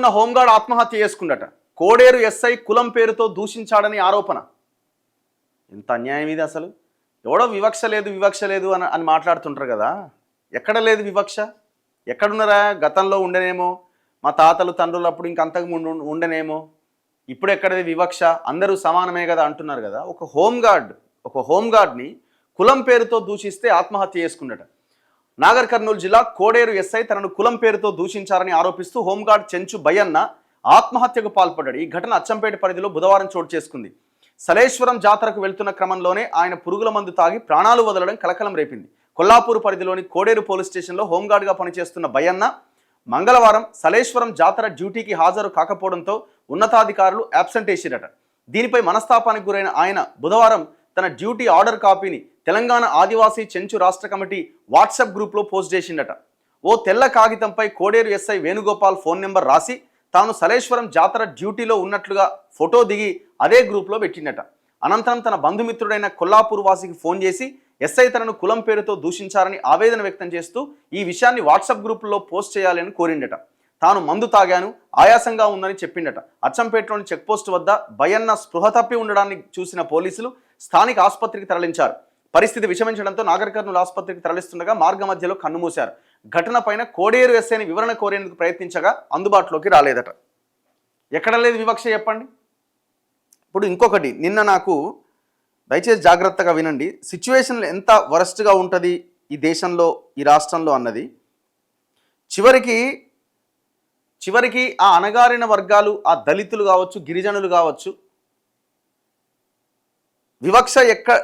ఉన్న హోంగార్డ్ ఆత్మహత్య చేసుకుందట. కోడేరు ఎస్ఐ కులం పేరుతో దూషించాడని ఆరోపణ. ఎంత అన్యాయం ఇది అసలు. ఎవడో వివక్ష లేదు అని మాట్లాడుతుంటారు కదా. ఎక్కడ లేదు వివక్ష? ఎక్కడున్నారా? గతంలో ఉండనేమో, మా తాతలు తండ్రులు అప్పుడు ఇంకంతకు ముందు ఉండనేమో. ఇప్పుడు ఎక్కడది వివక్ష? అందరూ సమానమే కదా అంటున్నారు కదా. ఒక హోంగార్డ్ని కులం పేరుతో దూషిస్తే ఆత్మహత్య చేసుకున్నట. నాగర్ కర్నూలు జిల్లా కోడేరు ఎస్ఐ తనను కులం పేరుతో దూషించారని ఆరోపిస్తూ హోంగార్డ్ చెంచు బయ్యన్న ఆత్మహత్యకు పాల్పడ్డాడు. ఈ ఘటన అచ్చంపేట పరిధిలో బుధవారం చోటు చేసుకుంది. సలేశ్వరం జాతరకు వెళ్తున్న క్రమంలోనే ఆయన పురుగుల మందు తాగి ప్రాణాలు వదలడం కలకలం రేపింది. కొల్లాపూర్ పరిధిలోని కోడేరు పోలీస్ స్టేషన్లో హోంగార్డ్గా పనిచేస్తున్న బయ్యన్న మంగళవారం సలేశ్వరం జాతర డ్యూటీకి హాజరు కాకపోవడంతో ఉన్నతాధికారులు అబ్సెంట్ వేసిరట. దీనిపై మనస్తాపానికి గురైన ఆయన బుధవారం తన డ్యూటీ ఆర్డర్ కాపీని తెలంగాణ ఆదివాసీ చెంచు రాష్ట్ర కమిటీ వాట్సాప్ గ్రూప్లో పోస్ట్ చేసిండట. ఓ తెల్ల కాగితంపై Koderu SI Venugopal phone number రాసి తాను సలేశ్వరం జాతర డ్యూటీలో ఉన్నట్లుగా ఫోటో దిగి అదే గ్రూప్లో పెట్టిండట. అనంతరం తన బంధుమిత్రుడైన కొల్లాపూర్ వాసికి ఫోన్ చేసి ఎస్ఐ తనను కులం పేరుతో దూషించారని ఆవేదన వ్యక్తం చేస్తూ ఈ విషయాన్ని వాట్సాప్ గ్రూపుల్లో పోస్ట్ చేయాలని కోరిండట. తాను మందు తాగాను, ఆయాసంగా ఉందని చెప్పిండట. అచ్చంపేటలోని చెక్పోస్ట్ వద్ద బయ్యన్న స్పృహ తప్పి ఉండడాన్ని చూసిన పోలీసులు స్థానిక ఆసుపత్రికి తరలించారు. పరిస్థితి విషమించడంతో నాగర్ కర్నూలు ఆసుపత్రికి తరలిస్తుండగా మార్గ మధ్యలో కన్నుమూశారు. ఘటన పైన కోడేరు ఎస్ఐని వివరణ కోరేందుకు ప్రయత్నించగా అందుబాటులోకి రాలేదట. ఎక్కడ లేదు వివక్ష చెప్పండి. ఇప్పుడు ఇంకొకటి, నిన్న నాకు దయచేసి జాగ్రత్తగా వినండి, సిచ్యువేషన్ ఎంత వరస్ట్గా ఉంటుంది ఈ దేశంలో, ఈ రాష్ట్రంలో అన్నది. చివరికి ఆ అణగారిన వర్గాలు, ఆ దళితులు కావచ్చు, గిరిజనులు కావచ్చు,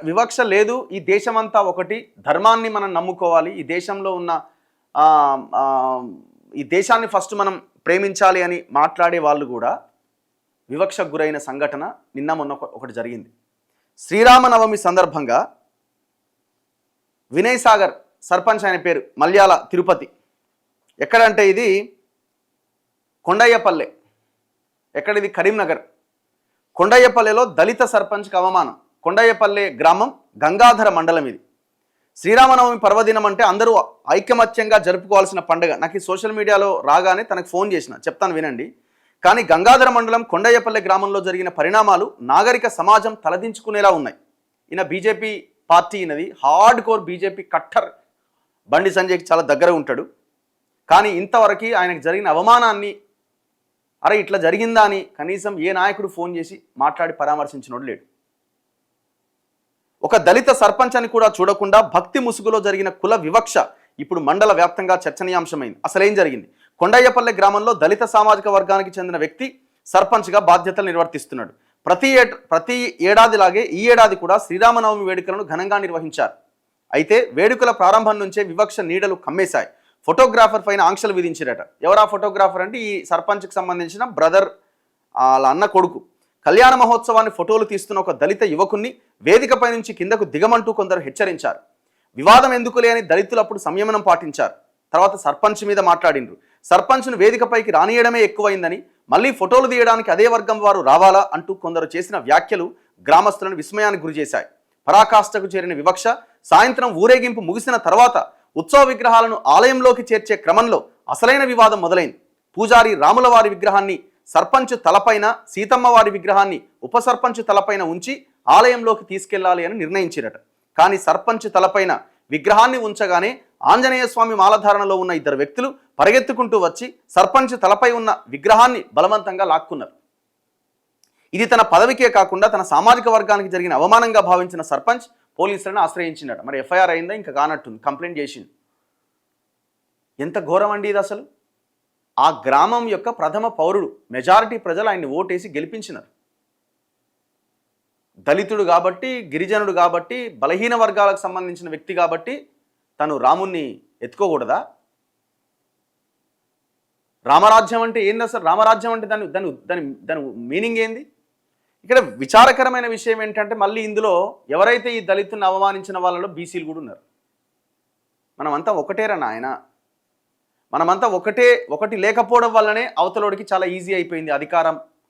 వివక్ష లేదు. ఈ దేశమంతా ఒకటి, ధర్మాన్ని మనం నమ్ముకోవాలి, ఈ దేశంలో ఉన్న ఈ దేశాన్ని ఫస్ట్ మనం ప్రేమించాలి అని మాట్లాడే వాళ్ళు కూడా వివక్షకు గురైన సంఘటన నిన్న మొన్న ఒకటి జరిగింది. శ్రీరామనవమి సందర్భంగా వినయ్ సాగర్ సర్పంచ్, ఆయన పేరు మల్యాల తిరుపతి, ఎక్కడంటే ఇది కొండయ్యపల్లె, ఎక్కడిది కరీంనగర్. కొండయ్యపల్లెలో దళిత సర్పంచ్కి అవమానం. కొండయ్యపల్లె గ్రామం గంగాధర మండలం. ఇది శ్రీరామనవమి పర్వదినం అంటే అందరూ ఐకమత్యంగా జరుపుకోవాల్సిన పండుగ. నాకు ఈ సోషల్ మీడియాలో రాగానే తనకు ఫోన్ చేసిన, చెప్తాను వినండి. కానీ గంగాధర మండలం కొండయ్యపల్లె గ్రామంలో జరిగిన పరిణామాలు నాగరిక సమాజం తలదించుకునేలా ఉన్నాయి. ఈయన బీజేపీ పార్టీ, ఈయనది హార్డ్ కోర్ బీజేపీ కట్టర్, బండి సంజయ్కి చాలా దగ్గర ఉంటాడు. కానీ ఇంతవరకు ఆయనకు జరిగిన అవమానాన్ని, అరే ఇట్లా జరిగిందా అని కనీసం ఏ నాయకుడు ఫోన్ చేసి మాట్లాడి పరామర్శించినోడు లేడు. ఒక దళిత సర్పంచ్ అని కూడా చూడకుండా భక్తి ముసుగులో జరిగిన కుల వివక్ష ఇప్పుడు మండల వ్యాప్తంగా చర్చనీయాంశమైంది. అసలేం జరిగింది? కొండయ్యపల్లె గ్రామంలో దళిత సామాజిక వర్గానికి చెందిన వ్యక్తి సర్పంచ్గా బాధ్యతలు నిర్వర్తిస్తున్నాడు. ప్రతి ఏడాదిలాగే ఈ ఏడాది కూడా శ్రీరామనవమి వేడుకలను ఘనంగా నిర్వహించారు. అయితే వేడుకల ప్రారంభం నుంచే వివక్ష నీడలు కమ్మేశాయి. ఫోటోగ్రాఫర్ పైన ఆంక్షలు విధించారట. ఎవరా ఫోటోగ్రాఫర్ అంటే ఈ సర్పంచ్కి సంబంధించిన బ్రదర్, వాళ్ళ అన్న కొడుకు. కళ్యాణ మహోత్సవాన్ని ఫోటోలు తీస్తున్న ఒక దళిత యువకుణ్ణి వేదికపై నుంచి కిందకు దిగమంటూ కొందరు హెచ్చరించారు. వివాదం ఎందుకులే అని దళితులు అప్పుడు సంయమనం పాటించారు. తర్వాత సర్పంచ్ మీద మాట్లాడిండ్రు. సర్పంచ్ను వేదికపైకి రానియడమే ఎక్కువైందని, మళ్ళీ ఫోటోలు తీయడానికి అదే వర్గం వారు రావాలా అంటూ కొందరు చేసిన వ్యాఖ్యలు గ్రామస్తులను విస్మయానికి గురిచేశాయి. పరాకాష్ఠకు చేరిన వివక్ష సాయంత్రం ఊరేగింపు ముగిసిన తర్వాత ఉత్సవ విగ్రహాలను ఆలయంలోకి చేర్చే క్రమంలో అసలైన వివాదం మొదలైంది. పూజారి రాములవారి విగ్రహాన్ని సర్పంచ్ తలపైన, సీతమ్మ వారి విగ్రహాన్ని ఉప సర్పంచ్ తలపైన ఉంచి ఆలయంలోకి తీసుకెళ్లాలి అని నిర్ణయించారట. కానీ సర్పంచ్ తలపైన విగ్రహాన్ని ఉంచగానే ఆంజనేయ స్వామి మాలధారణలో ఉన్న ఇద్దరు వ్యక్తులు పరిగెత్తుకుంటూ వచ్చి సర్పంచ్ తలపై ఉన్న విగ్రహాన్ని బలవంతంగా లాక్కున్నారు. ఇది తన పదవికే కాకుండా తన సామాజిక వర్గానికి జరిగిన అవమానంగా భావించిన సర్పంచ్ పోలీసులను ఆశ్రయించిందట. మరి ఎఫ్ఐఆర్ అయిందా? ఇంకా కానట్టుంది, కంప్లైంట్ చేసింది. ఎంత ఘోరం అండి ఇది అసలు. ఆ గ్రామం యొక్క ప్రథమ పౌరుడు, మెజారిటీ ప్రజలు ఆయన్ని ఓటేసి గెలిపించినారు. దళితుడు కాబట్టి, గిరిజనుడు కాబట్టి, బలహీన వర్గాలకు సంబంధించిన వ్యక్తి కాబట్టి తను రాముణ్ణి ఎత్తుకోకూడదా? రామరాజ్యం అంటే ఏంది అసలు? రామరాజ్యం అంటే దాని మీనింగ్ ఏంది? ఇక్కడ విచారకరమైన విషయం ఏంటంటే మళ్ళీ ఇందులో ఎవరైతే ఈ దళితుని అవమానించిన వాళ్ళలో బీసీలు కూడా ఉన్నారు. మనమంతా ఒకటేరా నాయన, మనమంతా ఒకటి లేకపోవడం వల్లనే అవతలోడికి చాలా ఈజీ అయిపోయింది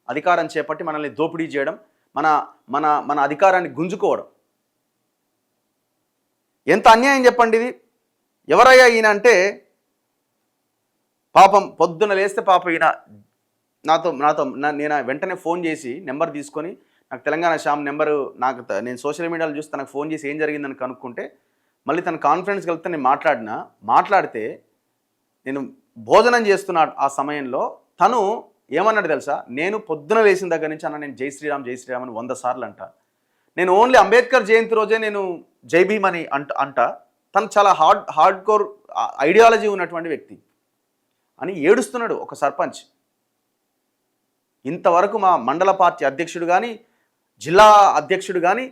అధికారం చేపట్టి మనల్ని దోపిడీ చేయడం, మన మన మన అధికారాన్ని గుంజుకోవడం. ఎంత అన్యాయం చెప్పండి ఇది. ఎవరయ్యా ఈయన అంటే పాపం పొద్దున లేస్తే పాపం ఈయన నేను వెంటనే ఫోన్ చేసి నెంబర్ తీసుకొని నాకు తెలంగాణ శ్యామ్ నెంబరు నేను సోషల్ మీడియాలో చూసి తనకు ఫోన్ చేసి ఏం జరిగిందని కనుక్కుంటే మళ్ళీ తన కాన్ఫరెన్స్ కలిపితే నేను మాట్లాడితే నేను భోజనం చేస్తున్నా ఆ సమయంలో తను ఏమన్నాడు తెలుసా, నేను పొద్దున లేచిన దగ్గర నుంచి నేను జై శ్రీరామ్ అని 100 సార్లు అంట. నేను ఓన్లీ అంబేద్కర్ జయంతి రోజే నేను జై భీమ్ అని అంట. తను చాలా హార్డ్ కోర్ ఐడియాలజీ ఉన్నటువంటి వ్యక్తి అని ఏడుస్తున్నాడు ఒక సర్పంచ్. ఇంతవరకు మా మండల పార్టీ అధ్యక్షుడు కానీ, జిల్లా అధ్యక్షుడు కానీ,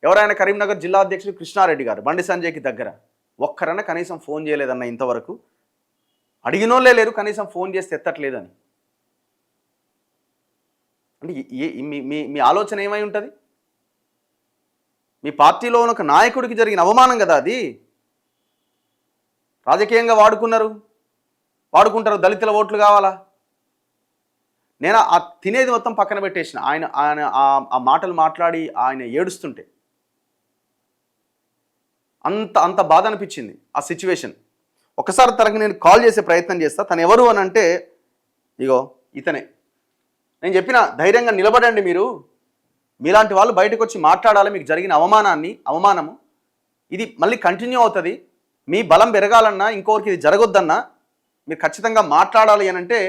ఎవరైనా కరీంనగర్ జిల్లా అధ్యక్షుడు కృష్ణారెడ్డి గారు బండి సంజయ్కి దగ్గర ఒక్కరన్నా కనీసం ఫోన్ చేయలేదన్న. ఇంతవరకు అడిగినోళ్ళే లేరు, కనీసం ఫోన్ చేస్తే ఎత్తట్లేదని. అంటే మీ ఆలోచన ఏమై ఉంటుంది? మీ పార్టీలో ఉన్న ఒక నాయకుడికి జరిగిన అవమానం కదా అది. రాజకీయంగా వాడుకుంటారు, దళితుల ఓట్లు కావాలా? నేను ఆ తినేది మొత్తం పక్కన పెట్టేసిన. ఆయన ఆ మాటలు మాట్లాడి ఆయన ఏడుస్తుంటే అంత బాధ అనిపించింది ఆ సిచ్యువేషన్. ఒకసారి తనకు నేను కాల్ చేసే ప్రయత్నం చేస్తా. తను ఎవరు అని అంటే, ఇగో ఇతనే. నేను చెప్పిన ధైర్యంగా నిలబడండి, మీలాంటి వాళ్ళు బయటకు వచ్చి మాట్లాడాలి. మీకు జరిగిన అవమానము ఇది మళ్ళీ కంటిన్యూ అవుతుంది. మీ బలం పెరగాలన్నా, ఇంకొకరికి ఇది జరగొద్దన్నా మీరు ఖచ్చితంగా మాట్లాడాలి అని అంటే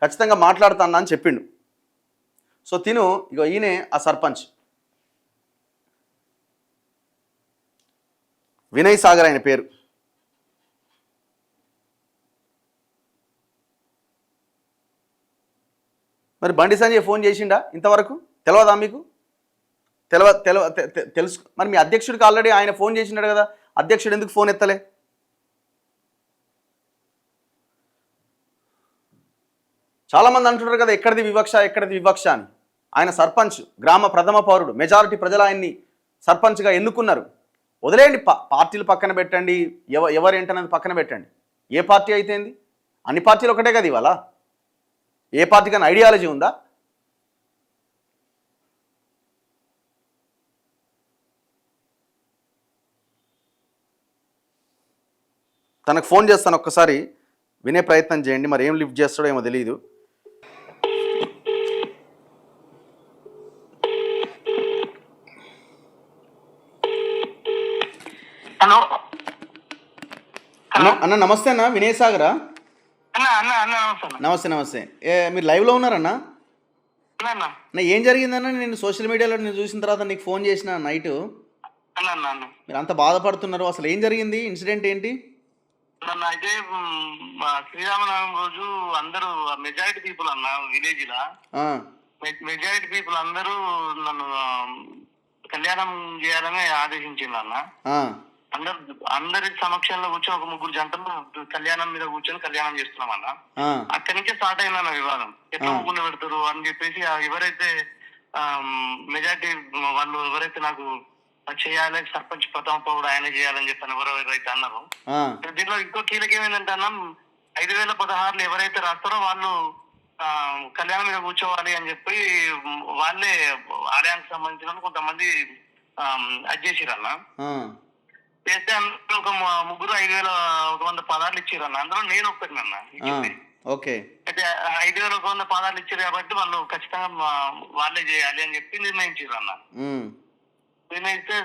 ఖచ్చితంగా మాట్లాడుతానా అని చెప్పిండు. సో ఇగో ఈయనే ఆ సర్పంచ్ వినయ్ సాగర్ ఆయన పేరు. మరి బండి సంజయ్ ఫోన్ చేసిండా ఇంతవరకు? తెలియదా మీకు? తెలుసు. మరి మీ అధ్యక్షుడికి ఆల్రెడీ ఆయన ఫోన్ చేసినాడు కదా, అధ్యక్షుడు ఎందుకు ఫోన్ ఎత్తలే? చాలామంది అంటున్నారు కదా ఎక్కడిది వివక్ష అని. ఆయన సర్పంచ్, గ్రామ ప్రథమ పౌరుడు, మెజారిటీ ప్రజలు ఆయన్ని సర్పంచ్గా ఎన్నుకున్నారు. వదిలేయండి, పార్టీలు పక్కన పెట్టండి, ఎవరేంటనేది పక్కన పెట్టండి. ఏ పార్టీ అయితేంది? అన్ని పార్టీలు ఒకటే కదా ఇవాళ. ఏ పార్టీకైనా ఐడియాలజీ ఉందా? తనకు ఫోన్ చేస్తాను, ఒక్కసారి వినే ప్రయత్నం చేయండి. మరి ఏం లిఫ్ట్ చేస్తాడో ఏమో తెలియదు. హలో అన్న నమస్తే అన్న, వినయ్ సాగరా? నమస్తే. నమస్తే. మీరు లైవ్లో ఉన్నారన్నా? అన్న ఏం జరిగిందన్న? నేను సోషల్ మీడియాలో నేను చూసిన తర్వాత నీకు ఫోన్ చేసిన నైట్. మీరు అంత బాధపడుతున్నారు, అసలు ఏం జరిగింది? ఇన్సిడెంట్ ఏంటి? అయితే శ్రీరామనవమి రోజు అందరూ మెజారిటీ పీపుల్ అన్న విలేజ్ లా మెజారిటీ పీపుల్ అందరూ నన్ను కళ్యాణం చేయాలని ఆదేశించింది అన్న. అందరి సమక్షంలో కూర్చొని ఒక 3 జంటలు కళ్యాణం మీద కూర్చొని కళ్యాణం చేస్తున్నాం అన్న. అక్కడి నుంచే స్టార్ట్ అయిందన్న వివాదం. ఎట్లా ఊగుండ పెడతారు అని చెప్పేసి ఎవరైతే మెజారిటీ వాళ్ళు ఎవరైతే నాకు చేయాలి, సర్పంచ్ ప్రథమ పౌరుడు ఆయన చేయాలని చెప్పని ఎవరైతే అన్నారు. దీనిలో ఇంకో కీలకం ఏంటంటే అన్న, 2016 ఎవరైతే రాస్తారో వాళ్ళు కళ్యాణం మీద కూర్చోవాలి అని చెప్పి వాళ్ళే ఆలయానికి సంబంధించిన కొంతమంది అది చేసిరన్న. చేస్తే ఒక 3,500 పదాలు ఇచ్చారన్న. అందులో నేను ఒక్కడినన్న. అయితే 5,100 పదాలు ఇచ్చారు కాబట్టి వాళ్ళు ఖచ్చితంగా వాళ్ళే చేయాలి అని చెప్పి నిర్ణయించారన్న. నేనైతే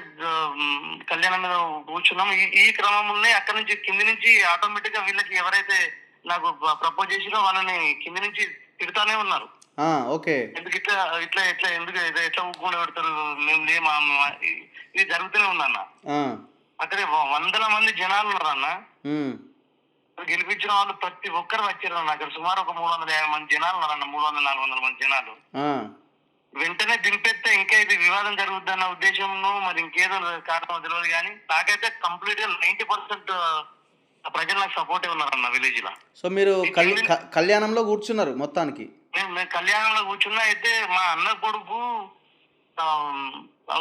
కళ్యాణం మీద కూర్చున్నాం. ఈ క్రమంలోనే అక్కడి నుంచి కింది నుంచి ఆటోమేటిక్ గా వీళ్ళకి ఎవరైతే నాకు ప్రపోజ్ చేసిరో వాళ్ళని కింది నుంచి తిడతానే ఉన్నారు. ఎందుకు ఇట్లా ఇట్లా ఎట్లా ఎందుకు ఎట్లా ఊకుండా పెడతారు, మేము లేమా, ఇది జరుగుతూనే ఉందన్న. అక్కడే 100 మంది జనాలు ఉన్నారన్న. గెలిపించిన వాళ్ళు ప్రతి ఒక్కరు వచ్చారన్న. అక్కడ సుమారు ఒక 350 మంది జనాలు ఉన్నారన్న. 300-400 మంది జనాలు. వెంటనే దింపెత్తే ఇంకా ఇది వివాదం జరుగుద్దన్న ఉద్దేశంలో మరి ఇంకేదో కారణం తెలియదు కానీ నాకైతే కంప్లీట్ గా 90% ప్రజలు నాకు సపోర్టే ఉన్నారన్న విలేజ్ లా. సో మీరు కళ్యాణంలో కూర్చున్నారు మొత్తానికి? మేము కళ్యాణంలో కూర్చున్నా. అయితే మా అన్న కొడుకు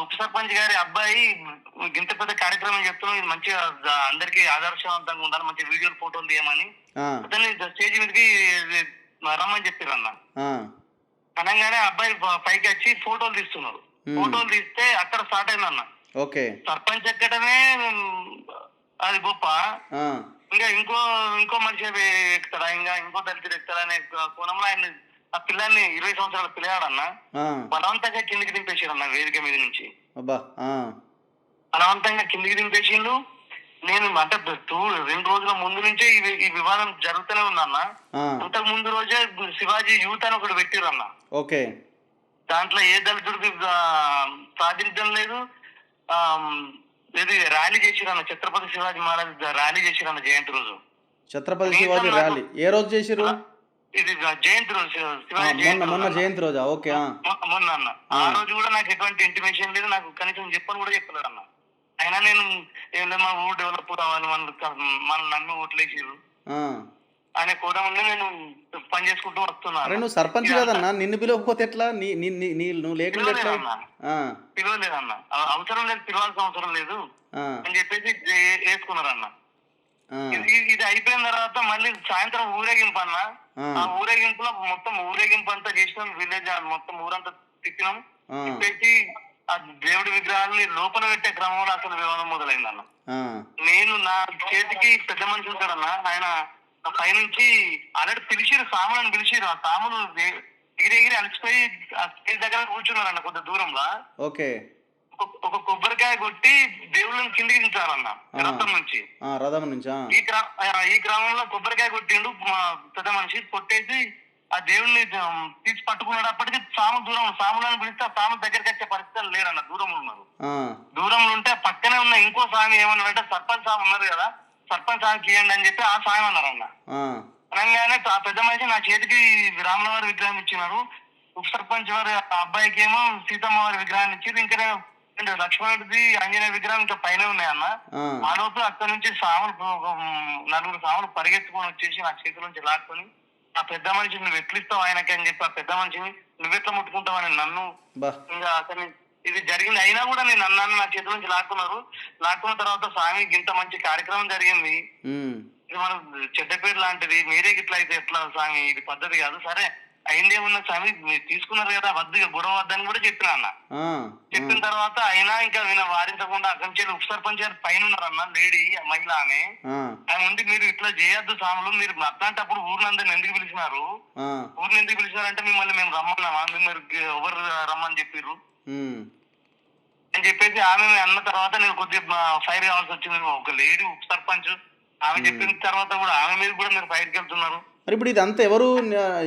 ఉప సర్పంచ్ గారి అబ్బాయి ఇంత పెద్ద కార్యక్రమం చెప్తున్నాం, ఇది మంచిగా అందరికి ఆదర్శవంతంగా ఉండాలి, మంచి వీడియోలు ఫోటోలు తీయమని అతన్ని స్టేజ్ మీదకి రమ్మని చెప్పారన్న. అనగానే అబ్బాయి పైకి వచ్చి ఫోటోలు తీస్తున్నారు. ఫోటోలు తీస్తే అక్కడ స్టార్ట్ అయిందన్న. సర్పంచ్ ఎక్కడమే అది గొప్ప, ఇంకా ఇంకో మనిషి ఎక్కుతాడా, ఇంకా ఇంకో దళితుడు ఎక్కుతాడా అనే కోణంలో ఆయన ఆ పిల్లాన్ని 20 సంవత్సరాల పిల్లాడన్న ఆ, బలవంతంగా కిందికి దింపేసాడు అన్న వేదిక మీద నుంచి. అబ్బా, ఆ, బలవంతంగా కిందికి దింపేసిండు. నేను అంటే 2 రోజుల ముందు నుంచే ఈ వివాదం జరుగుతూనే ఉందన్న. ఆ, అంతకు ముందు రోజే శివాజీ యూత్ అని ఒకటి పెట్టిరన్న. ఓకే. దాంట్లో ఏ దళితుడికి ప్రాతినిధ్యం లేదు. ఆ ఇది ర్యాలీ చేసిరన్న, ఛత్రపతి శివాజీ మహారాజ్ ర్యాలీ చేసిరన్న జయంతి రోజు. ఛత్రపతి కనీసం శివాజీ నాకు ర్యాలీ ఏ రోజు చేసిరు? ఇది జయంతి రోజు, శివాజీ మొన్న జయంతి మొన్న రోజు జయంతి రోజా? ఓకే. మొన్న అన్న. ఆ రోజు కూడా నాకు ఎటువంటి ఇంటిమేషన్ లేదు, నాకు కనీసం చెప్పని కూడా చెప్పలేదు అన్న. అయినా నేను ఏంటంటే మా ఊరు డెవలప్ కావాలి, మన నమ్మి ఓట్లేసారు అనే కోణం ఉండి నేను పని చేసుకుంటూ అరే వస్తున్నాను. నువ్వు సర్పంచ్ కదన్నా, నిన్ను పిలవకపోతే ఎట్లా? నువ్వు లేకుండా ఎట్లా? పిలవలేదన్న, అవసరం లేదు, పిలవాల్సిన అవసరం లేదు అని చెప్పేసి వేసుకున్నారన్న. ఇది అయిపోయిన తర్వాత మళ్ళీ సాయంత్రం ఊరేగింపు అన్న. ఆ ఊరేగింపులో మొత్తం ఊరేగింపు అంతా చేసినాం, విలేజ్ మొత్తం ఊరంతా తిప్పినాం. తిప్పేసి ఆ దేవుడి విగ్రహాన్ని లోపల పెట్టే క్రమంలో అసలు వివాదం మొదలైందన్న. నేను నా చేతికి పెద్ద మనిషి ఉంటాడన్న, ఆయన పైనుంచి ఆల్రెడీ పిలిచిరు, సాములను పిలిచిరు. ఆ సాములు ఎగిరి అలసిపోయి ఆ స్టేజ్ దగ్గర కూర్చున్నారన్న కొద్ది దూరంలో. ఓకే. ఒక కొబ్బరికాయ కొట్టి దేవుళ్ళని కిందికి దించారన్న రథం నుంచి. ఈ గ్రామంలో కొబ్బరికాయ కొట్టిండు మా పెద్ద మనిషి, కొట్టేసి ఆ దేవుడిని తీసి పట్టుకున్నాడు. అప్పటికి సాములను పిలిస్తే ఆ సాము దగ్గరికి వచ్చే పరిస్థితులు లేరన్న, దూరంలో ఉన్నారు. దూరంలో ఉంటే పక్కనే ఉన్న ఇంకో స్వామి ఏమన్నారంటే, సర్పంచ్ స్వామి ఉన్నారు కదా, సర్పంచ్ స్వామికి ఇవ్వండి అని చెప్పి ఆ స్వామి అన్నారన్న. అనగానే ఆ పెద్ద మనిషి నా చేతికి రాముల వారి విగ్రహం ఇచ్చినారు, ఉప సర్పంచ్ వారి అబ్బాయికి ఏమో సీతమ్మ వారి విగ్రహాన్ని ఇచ్చి, ఇంకా లక్ష్మణుడిది ఆంజనేయ విగ్రహం ఇంకా పైన ఉన్నాయన్న. ఆ లోపు అక్కడి నుంచి నలుగురు సాములు పరిగెత్తుకొని వచ్చేసి నా చేతుల నుంచి లాక్కొని, ఆ పెద్ద మనిషిని నువ్వు ఎట్లిస్తావు ఆయనకి అని చెప్పి ఆ పెద్ద మనిషిని నువ్వెట్లా ముట్టుకుంటావని నన్ను ఇంకా అతని ఇది జరిగింది. అయినా కూడా నేను అన్నాను, నా చేతుల నుంచి లాక్కున్న తర్వాత స్వామి ఇంత మంచి కార్యక్రమం జరిగింది, ఇది మన చెడ్డ పేరు లాంటిది, మీరే గిట్లా అయితే ఎట్లా స్వామి, ఇది పద్ధతి కాదు, సరే అయిందేమున్న స్వామి మీరు తీసుకున్నారు కదా, వద్దు గొడవ వద్దని కూడా చెప్పిన అన్న. చెప్పిన తర్వాత అయినా ఇంకా నేను వారించకుండా అక్కడి నుంచి ఉప సర్పంచ్ గారు పైన ఉన్నారన్న, లేడీ మహిళ ఆమె ఉండి, మీరు ఇట్లా చేయొద్దు స్వాములు, మీరు అట్లాంటప్పుడు ఊరినందరిని ఎందుకు పిలిచినారు, ఊరిని ఎందుకు పిలిచినారంటే మిమ్మల్ని మేము రమ్మన్నామా, మీరు ఎవరు రమ్మని చెప్పారు అని చెప్పేసి ఆమె అన్న తర్వాత నేను కొద్దిగా ఫైర్ కావాల్సి వచ్చింది. ఒక లేడీ ఉప సర్పంచ్ ఆమె చెప్పిన తర్వాత కూడా ఆమె మీద కూడా మీరు ఫైర్కి వెళ్తున్నారు. మరి ఇప్పుడు ఇది అంతా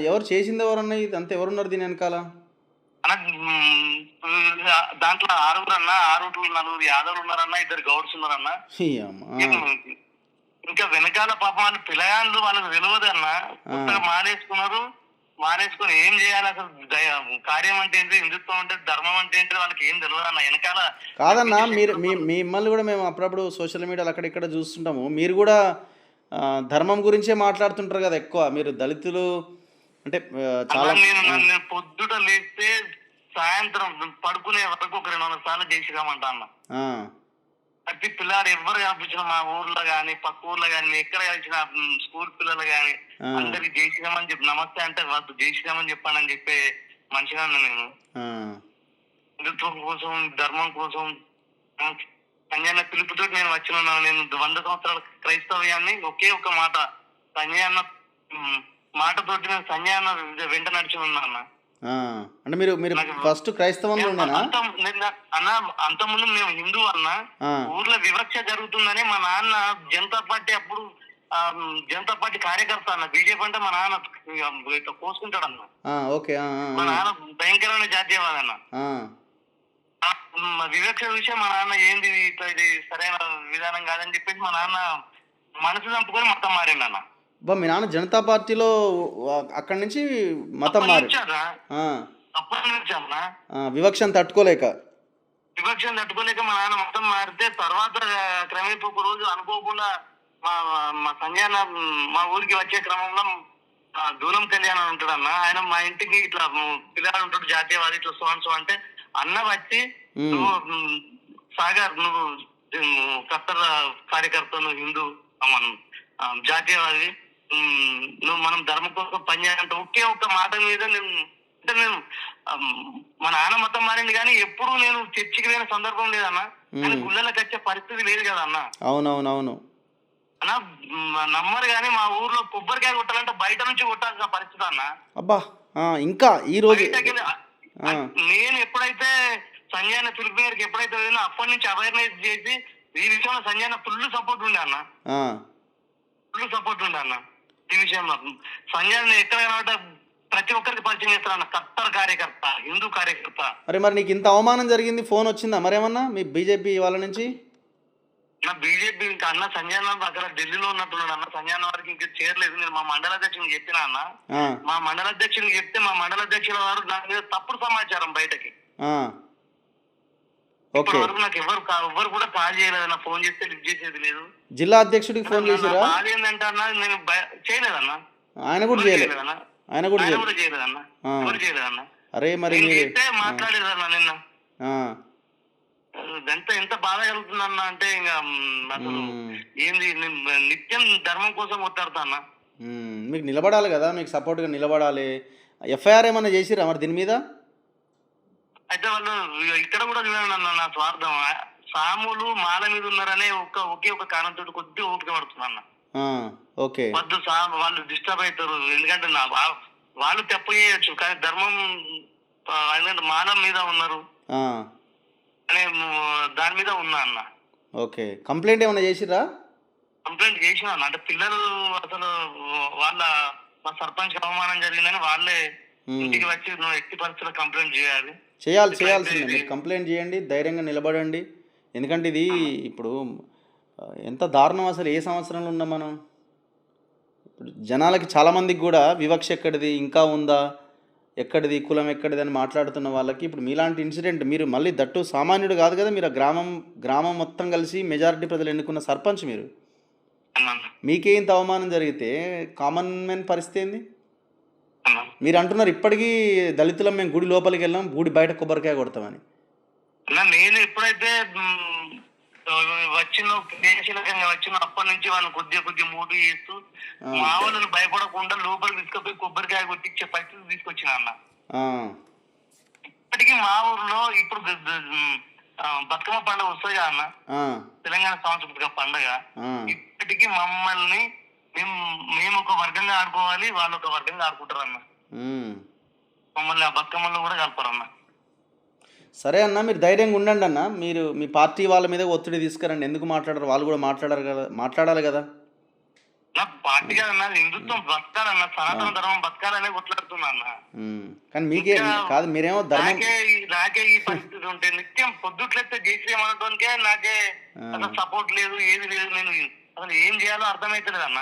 ఎవరు చేసింది ఎవరన్నా? ఇది అంతా ఎవరున్నారు దీని వెనకాల? దాంట్లో 6 అన్న, 4 యాదవులు ఉన్నారన్న, 2 గౌడ్స్ ఉన్నారన్న. ఇంకా వెనకాల పాపం వాళ్ళు పిల్లగాళ్ళు, వాళ్ళకి తెలియదు అన్న, కొత్తగా మానేసుకుని ఏం చేయాలి అసలు, కార్యం అంటే ఏంటి, హిందుత్వం అంటే ధర్మం అంటే ఏంటి, వాళ్ళకి ఏం తెలియదు అన్న. వెనకాల కాదన్నా, మిమ్మల్ని కూడా మేము అప్పుడప్పుడు సోషల్ మీడియాలో అక్కడిక్కడ చూస్తుంటాము, మీరు కూడా ధర్మం గురించే మాట్లాడుతుంటారు కదా ఎక్కువ. మీరు దళితులు అంటే చాలా. నేను పొద్దుట లేస్తే సాయంత్రం పడుకునే వరకు ఒక 200 సార్లు చేసిరామంటా అన్న. ప్రతి పిల్లాడు ఎవరు కనిపించిన మా ఊర్లో గాని పక్క ఊర్లో గాని ఎక్కడ కలిసిన స్కూల్ పిల్లలు గాని అందరికి జైశ్రీరామని చెప్పి, నమస్తే అంటే వద్దు జైశ్రీరామని చెప్పాను అని చెప్పే మనిషిగా ఉన్నా నేను. హిందుత్వం కోసం, ధర్మం కోసం సంజయ్ అన్న పిలుపుతో నేను వచ్చిన నేను 100 సంవత్సరాల క్రైస్తవ్యాన్ని ఒకే ఒక మాట, సంజయ్ అన్న మాటతోటి నేను సంజయ్ అన్న వెంట నడిచి ఉన్నా అన్న. అంటే మీరు ఫస్ట్ క్రైస్తవంలో ఉండేనా అన్న? అంతకుముందు మేము హిందూ అన్న. ఊర్లో వివక్ష జరుగుతుందని మా నాన్న జనతా పార్టీ అప్పుడు జనతా పార్టీ కార్యకర్త అన్న. బీజేపీ అంటే మా నాన్న ఇట్లా కోసుకుంటాడన్న. మా నాన్న భయంకరమైన జాతీయవాదన్న. వివక్ష విషయం మా నాన్న ఏంది ఇట్లా, ఇది సరైన విధానం కాదని చెప్పేసి మా నాన్న మనసు చంపుకొని మొత్తం మారిండు అన్న. మీ నాన్న జనతా పార్టీలో అక్కడి నుంచి మతం మారి అప్పటి నుంచి అన్న వివక్షను తట్టుకోలేక మా నాన్న మతం మారితే తర్వాత క్రమేపీ ఒక రోజు అనుకోకుండా మా సంజయ్ అన్న మా ఊరికి వచ్చే క్రమంలో దూరం కళ్యాణం ఉంటాడు అన్న. ఆయన మా ఇంటికి ఇట్లా పిల్లాడు ఉంటాడు జాతీయవాది ఇట్లా సో అంటే అన్న వచ్చి, నువ్వు సాగర్, నువ్వు కత్తర్ కార్యకర్త, నువ్వు హిందూ జాతీయవాది, నువ్వు మనం ధర్మం కోసం పనిచేయాలంటే ఒకే ఒక్క మాట మీద నేను మా నాన్న మతం మారింది కానీ ఎప్పుడు నేను చర్చికి వెళ్ళిన సందర్భం లేదన్న. కానీ గుళ్ళకి వచ్చే పరిస్థితి లేదు కదా అన్న. అవునవునవును అన్న నమ్మరు కానీ మా ఊర్లో కొబ్బరికాయ కొట్టాలంటే బయట నుంచి కొట్టాల్సిన పరిస్థితి అన్న. అబ్బా ఇంకా ఈరోజు బయటకెళ్ళి నేను ఎప్పుడైతే సంజయ్ పిలుపు గారికి ఎప్పుడైతే వెళ్ళినా అప్పటి నుంచి అవేర్నెస్ చేసి ఈ విషయంలో సంజయ్ ఫుల్ సపోర్ట్ ఉండే అన్న, ఫుల్ సపోర్ట్ ఉండే అన్న. ఈ విషయంలో సంజయ్ ఎక్కడైనా ప్రతి ఒక్కరికి పరిచయం చేస్తారన్న, కట్టర్ కార్యకర్త, హిందూ కార్యకర్త. మరి నీకు ఇంత అవమానం జరిగింది, ఫోన్ వచ్చిందా మరేమన్నా మీ బీజేపీ వాళ్ళ నుంచి? నా బీజేపీ ఇంకా అన్న సంజయ్ అక్కడ ఢిల్లీలో ఉన్నట్టున్నాడు అన్న. సంజయ్ వారికి ఇంకా చేరలేదు. నేను మా మండల అధ్యక్షునికి చెప్పినా అన్న. మా మండల అధ్యక్షునికి చెప్తే మా మండల అధ్యక్షుల వారు నా మీద తప్పుడు సమాచారం బయటకి. ఇప్పటి వరకు నాకు ఎవరు కూడా కాల్ చేయలేదు అన్న. ఫోన్ చేస్తే లిఫ్ట్ చేసేది లేదు. జిల్లా అధ్యక్షుడికి ఫోన్ చేశారా? బాధ ఏంటంటే అన్న, నేను చేయలేదన్న. ఆయన కూడా చేయలేదన్న. ఎవరు చేయలేదన్న. అరే మరి మాట్లాడేదన్న నిన్న. ఎంత బాధ కలుగుతుందన్న అంటే ఇంకా అసలు ఏంది, నిత్యం ధర్మం కోసం కొట్టాడుతా అన్న. మీకు నిలబడాలి కదా, మీకు సపోర్ట్గా నిలబడాలి. ఎఫ్ఐఆర్ ఏమన్నా చేసిరా మరి దీని మీద? అయితే వాళ్ళు ఇక్కడ కూడా చూడండి అన్న, నా స్వార్థం సాములు మాల మీద ఉన్నారనే ఒకే ఒక కారణంతో కొద్దిగా ఓపిక పడుతున్నా అన్న. ఓకే, వద్దు వాళ్ళు డిస్టర్బ్ అవుతారు. ఎందుకంటే వాళ్ళు తప్పు చేయొచ్చు, కానీ ధర్మం మాల మీద ఉన్నారు అనే దాని మీద ఉన్నా అన్న. ఓకే, కంప్లైంట్ ఏమైనా చేసిరా? కంప్లైంట్ చేసిన అన్న. అంటే పిల్లలు అసలు మా సర్పంచ్ అవమానం జరిగిందని వాళ్ళే ఇంటికి వచ్చి నువ్వు ఎట్టి పరిస్థితుల్లో కంప్లైంట్ చేయాల్సిందే. మీరు కంప్లైంట్ చేయండి, ధైర్యంగా నిలబడండి. ఎందుకంటే ఇది ఇప్పుడు ఎంత దారుణం అసలు. ఏ సంవత్సరంలో ఉన్నాం మనం? ఇప్పుడు జనాలకి చాలామందికి కూడా వివక్ష ఎక్కడిది, ఇంకా ఉందా, ఎక్కడిది, కులం ఎక్కడిది అని మాట్లాడుతున్న వాళ్ళకి ఇప్పుడు మీలాంటి ఇన్సిడెంట్, మీరు మళ్ళీ దట్టు సామాన్యుడు కాదు కదా, మీరు గ్రామం మొత్తం కలిసి మెజారిటీ ప్రజలు ఎన్నుకున్న సర్పంచ్ మీరు. మీకే ఇంత అవమానం జరిగితే కామన్ మ్యాన్ పరిస్థితి ఏంది? మీరు అంటున్నారు ఇప్పటికీ దళితులం మేము గుడి లోపలికి వెళ్ళాం, గుడి బయట కొబ్బరికాయ కొడతామని. నేను ఎప్పుడైతే వచ్చిన అప్పటి నుంచి వాళ్ళని కొద్దిగా మూడు చేస్తూ మా వాళ్ళని భయపడకుండా లోపలికి తీసుకుపోయి కొబ్బరికాయ కొట్టించే పరిస్థితి తీసుకొచ్చిన అన్న. ఇప్పటికీ మా ఊర్లో ఇప్పుడు బతుకమ్మ పండుగ వస్తుంది కదా అన్న, తెలంగాణ సాంస్కృతిక పండుగ. ఇప్పటికీ మమ్మల్ని మేము ఒక వర్గంగా ఆడుకోవాలి, వాళ్ళు ఒక వర్గంగా ఆడుకుంటారు అన్న. మమ్మల్ని ఆ బతుకమ్మలో కూడా కలపరన్న. సరే అన్న, మీరు ధైర్యంగా ఉండండి అన్న. మీరు మీ పార్టీ వాళ్ళ మీద ఒత్తిడి తీసుకురండి. ఎందుకు మాట్లాడరు? వాళ్ళు కూడా మాట్లాడాలి కదా. నా పార్టీ కదన్నా, హిందుత్వం బతకాలన్నా, సనాతన ధర్మం బతకాలనే కొట్లాడుతున్నా అన్న. కానీ మీకే కాదు, మీరేమో ధర్మం. నాకే ఈ పరిస్థితి ఉంటే నిత్యం పొద్దుట్లెత్తే జైశ్రీరామ్ అనడానికే నాకే అసలు సపోర్ట్ లేదు, ఏది లేదు. నేను అసలు ఏం చేయాలో అర్థమైతలేదు అన్న.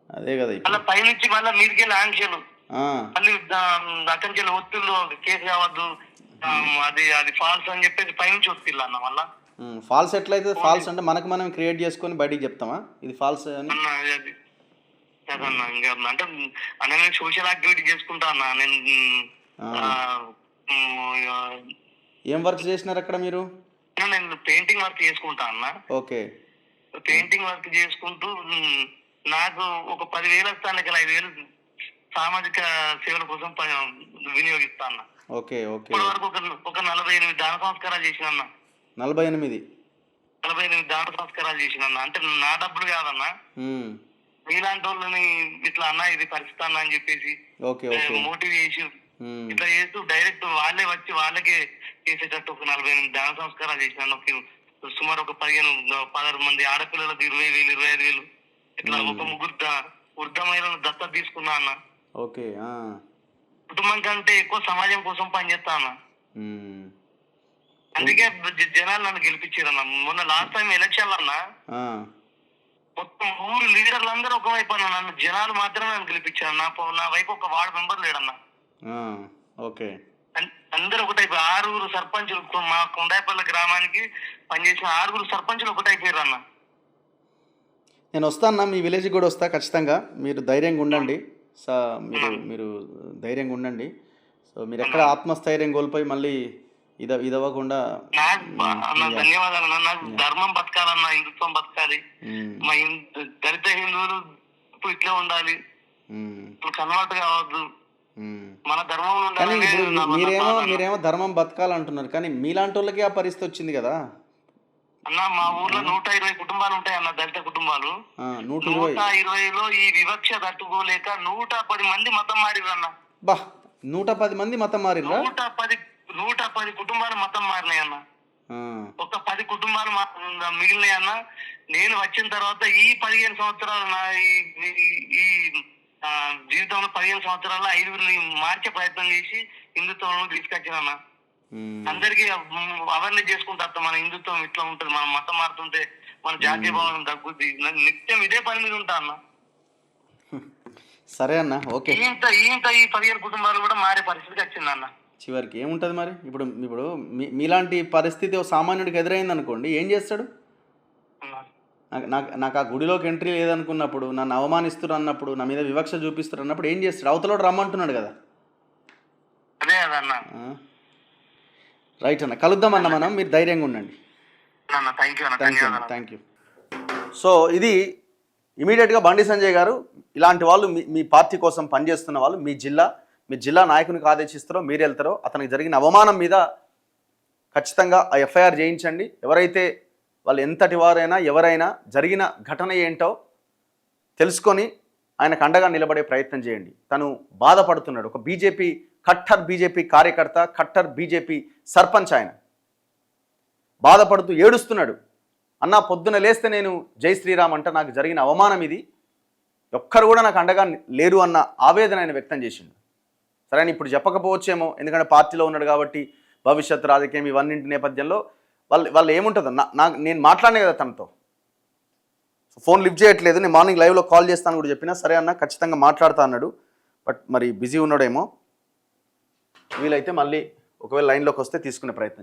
అదే కదా అలా పైనుంచి మళ్ళీ మీదికెళ్ళి ఆంక్షలు, మళ్ళీ అక్కడికి ఒత్తిళ్ళు, కేసు కావద్దు, అది ఫాల్స్ అని చెప్పేసి పైనుంచి ఒత్తిళ్ళు అన్న. మళ్ళా ఫాల్స్ ఎట్లయితే? ఫాల్స్ అంటే మనకు మనం క్రియేట్ చేసుకొని బయటికి చెప్తామా ఇది ఫాల్స్ అని? అదన్నా ఇంకా అంటే నేను సోషల్ యాక్టివిటీ చేసుకుంటా అన్న. నేను ఏం వర్క్ చేసినారు అక్కడ మీరు? నేను పెయింటింగ్ వర్క్ చేసుకుంటా అన్న. ఓకే, పెయింటింగ్ వర్క్ చేసుకుంటూ నాకు ఒక 10,000 వస్తాను, 5,000 సామాజిక సేవల కోసం వినియోగిస్తా అన్న. ఓకే ఓకే, ఇప్పటి వరకు ఒక 48 దాన సంస్కారాలు చేసిన అన్న. 48 దాన సంస్కారాలు చేసిన అన్న. అంటే నా డబ్బులు కాదన్న, మీలాంటి వాళ్ళని ఇట్లా అన్న ఇది పరిస్థితి అన్న అని చెప్పేసి మోటివ్ చేసి ఇట్లా చేస్తూ డైరెక్ట్ వాళ్ళే వచ్చి వాళ్ళకే చేసేటట్టు ఒక 48 దాన సంస్కారాలు చేసిన. సుమారు ఒక 15-16 మంది ఆడపిల్లలకు 20,000, 25,000 ఇట్లా ఒక 3 వృద్ధ మహిళలను దత్తత తీసుకున్నా అన్న. ఓకే, కుటుంబం కంటే ఎక్కువ సమాజం కోసం పనిచేస్తా అన్న. అందుకే జనాలు నన్ను గెలిపించారన్న. మొన్న లాస్ట్ టైం ఎలక్షన్ అన్న మొత్తం ఊరు లీడర్లు అందరూ ఒకవైపు అన్న, నన్ను జనాలు మాత్రమే నన్ను గెలిపించారు. నా వైపు ఒక వార్డు మెంబర్ లేడన్న. ఓకే, అందరూ ఒకటైపు 6 సర్పంచులు, మా కొండాయపల్లి గ్రామానికి పనిచేసిన 6 సర్పంచులు ఒకటైపోయారు అన్న. నేను వస్తాను, మీ విలేజ్కి కూడా వస్తా ఖచ్చితంగా. మీరు ధైర్యంగా ఉండండి. మీరు ధైర్యంగా ఉండండి. సో మీరు ఎక్కడ ఆత్మస్థైర్యం కోల్పోయి మళ్ళీ ఇదవ్వకుండా. ధన్యవాదాలు. నాకు ధర్మం బతకాలన్నా, హిందుత్వం బతకాలి. మా దళిత హిందువులు ఇప్పుడు ఇట్లే ఉండాలి, ఇప్పుడు కన్వర్ట్ కావద్దు, మన ధర్మం. కానీ ఇప్పుడు మీరేమో ధర్మం బతకాలంటున్నారు, కానీ మీలాంటి వాళ్ళకి ఆ పరిస్థితి వచ్చింది కదా. అన్న మా ఊర్లో 120 కుటుంబాలు ఉంటాయి అన్న, దళిత కుటుంబాలు. 120. 120లో ఈ వివక్ష తట్టుకోలేక 110 మంది మతం మారిరు అన్న. బా 110 మంది మతం మారిరా? 110 కుటుంబాలు మతం మారినాయి అన్న. ఒక 10 కుటుంబాలు మిగిలినాయి అన్న. నేను వచ్చిన తర్వాత ఈ 15 సంవత్సరాలు నా ఈ జీవితంలో 15 సంవత్సరాల్లో 5గురిని మార్చే ప్రయత్నం చేసి హిందుత్వం తీసుకొచ్చిన. అందరికి అవేర్నెస్ చేసుకుంటా మన హిందుత్వం ఇట్లా ఉంటుంది, మనం మతం మారుతుంటే మన జాతీయ భావం తగ్గుద్ది. నిత్యం ఇదే పని మీద ఉంటా అన్న. సరే అన్న, ఓకే. ఈ 15 కుటుంబాలు కూడా మారే పరిస్థితికి వచ్చింది అన్న. చివరికి ఏముంటుంది మరి? ఇప్పుడు మీలాంటి పరిస్థితి ఒక సామాన్యుడికి ఎదురైంది అనుకోండి, ఏం చేస్తాడు? నాకు ఆ గుడిలోకి ఎంట్రీ లేదనుకున్నప్పుడు, నన్ను అవమానిస్తున్నారు అన్నప్పుడు, నా మీద వివక్ష చూపిస్తారు అన్నప్పుడు ఏం చేస్తాడు? అవతలోడు రమ్మంటున్నాడు కదా. అదే అదన్న. రైట్ అన్న, కలుద్దామన్న మనం. మీరు ధైర్యంగా ఉండండి. Thank you. సో ఇది ఇమీడియట్గా బండి సంజయ్ గారు, ఇలాంటి వాళ్ళు మీ పార్టీ కోసం పనిచేస్తున్న వాళ్ళు మీ జిల్లా నాయకునికి ఆదేశిస్తారో మీరు వెళ్తారో, అతనికి జరిగిన అవమానం మీద ఖచ్చితంగా ఆ ఎఫ్ఐఆర్ చేయించండి. ఎవరైతే వాళ్ళు ఎంతటి వారైనా ఎవరైనా జరిగిన ఘటన ఏంటో తెలుసుకొని ఆయనకు అండగా నిలబడే ప్రయత్నం చేయండి. తను బాధపడుతున్నాడు. ఒక కట్టర్ బీజేపీ కార్యకర్త, కట్టర్ బీజేపీ సర్పంచ్. ఆయన బాధపడుతూ ఏడుస్తున్నాడు. అన్న పొద్దున లేస్తే నేను జై శ్రీరామ్ అంట, నాకు జరిగిన అవమానం ఇది, ఒక్కరు కూడా నాకు అండగా లేరు అన్న ఆవేదన ఆయన వ్యక్తం చేసిండు. సరే అని ఇప్పుడు చెప్పకపోవచ్చేమో, ఎందుకంటే పార్టీలో ఉన్నాడు కాబట్టి, భవిష్యత్ రాజకీయం ఇవన్నింటి నేపథ్యంలో వాళ్ళు ఏముంటుందో నేను మాట్లాడినా కదా తనతో. ఫోన్ లిఫ్ట్ చేయట్లేదు. నేను మార్నింగ్ లైవ్లో కాల్ చేస్తాను కూడా చెప్పినా, సరే అన్న ఖచ్చితంగా మాట్లాడుతా అన్నాడు. బట్ మరి బిజీ ఉన్నాడేమో. వీలైతే మళ్ళీ ఒకవేళ లైన్లోకి వస్తే తీసుకునే ప్రయత్నం